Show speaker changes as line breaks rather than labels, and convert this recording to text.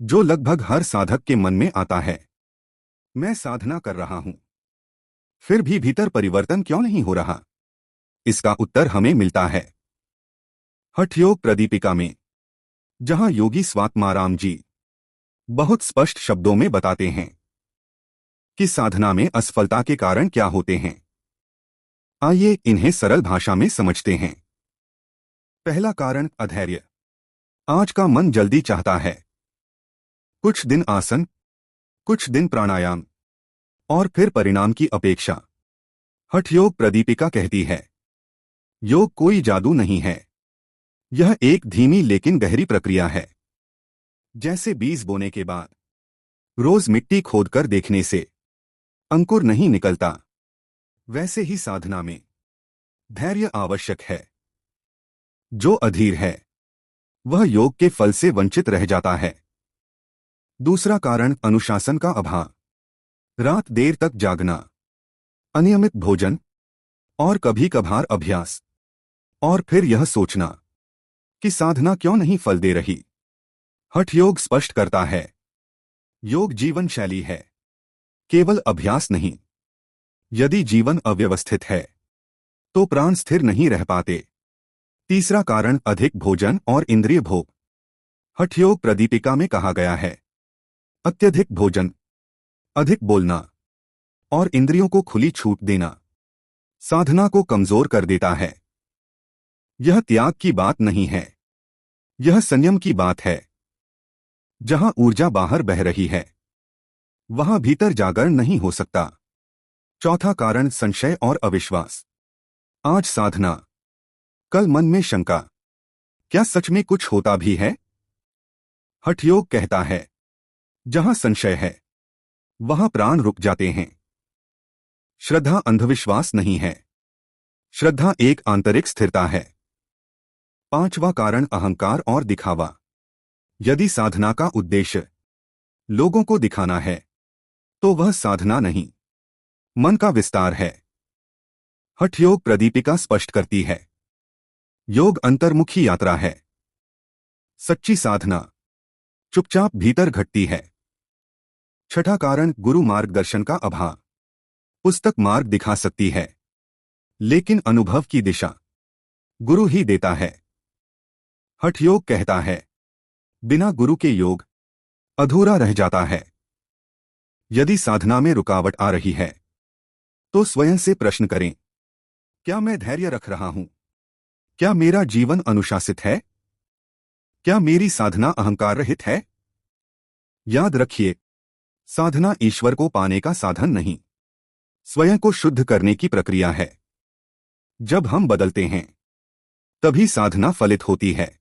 जो लगभग हर साधक के मन में आता है। मैं साधना कर रहा हूं, फिर भी भीतर परिवर्तन क्यों नहीं हो रहा? इसका उत्तर हमें मिलता है हठ योग प्रदीपिका में, जहां योगी स्वात्माराम जी बहुत स्पष्ट शब्दों में बताते हैं कि साधना में असफलता के कारण क्या होते हैं। आइए इन्हें सरल भाषा में समझते हैं। पहला कारण अधैर्य। आज का मन जल्दी चाहता है। कुछ दिन आसन, कुछ दिन प्राणायाम, और फिर परिणाम की अपेक्षा। हठ योग प्रदीपिका कहती है, योग कोई जादू नहीं है। यह एक धीमी लेकिन गहरी प्रक्रिया है। जैसे बीज बोने के बाद रोज मिट्टी खोदकर देखने से अंकुर नहीं निकलता, वैसे ही साधना में धैर्य आवश्यक है। जो अधीर है वह योग के फल से वंचित रह जाता है। दूसरा कारण अनुशासन का अभाव। रात देर तक जागना, अनियमित भोजन, और कभी कभार अभ्यास, और फिर यह सोचना कि साधना क्यों नहीं फल दे रही। हठ योग स्पष्ट करता है, योग जीवन शैली है, केवल अभ्यास नहीं। यदि जीवन अव्यवस्थित है तो प्राण स्थिर नहीं रह पाते। तीसरा कारण अधिक भोजन और इंद्रिय भोग। हठ योग प्रदीपिका में कहा गया है, अत्यधिक भोजन, अधिक बोलना और इंद्रियों को खुली छूट देना साधना को कमजोर कर देता है। यह त्याग की बात नहीं है, यह संयम की बात है। जहां ऊर्जा बाहर बह रही है वहां भीतर जागरण नहीं हो सकता। चौथा कारण संशय और अविश्वास। आज साधना, कल मन में शंका, क्या सच में कुछ होता भी है? हठ योग कहता है, जहां संशय है वहां प्राण रुक जाते हैं। श्रद्धा अंधविश्वास नहीं है, श्रद्धा एक आंतरिक स्थिरता है। पांचवा कारण अहंकार और दिखावा। यदि साधना का उद्देश्य लोगों को दिखाना है तो वह साधना नहीं, मन का विस्तार है। हठ योग प्रदीपिका स्पष्ट करती है, योग अंतर्मुखी यात्रा है। सच्ची साधना चुपचाप भीतर घटती है। छठा कारण गुरु मार्गदर्शन का अभाव। पुस्तक मार्ग दिखा सकती है, लेकिन अनुभव की दिशा गुरु ही देता है। हठ योग कहता है, बिना गुरु के योग अधूरा रह जाता है। यदि साधना में रुकावट आ रही है तो स्वयं से प्रश्न करें, क्या मैं धैर्य रख रहा हूं? क्या मेरा जीवन अनुशासित है? क्या मेरी साधना अहंकार रहित है? याद रखिए, साधना ईश्वर को पाने का साधन नहीं, स्वयं को शुद्ध करने की प्रक्रिया है। जब हम बदलते हैं तभी साधना फलित होती है।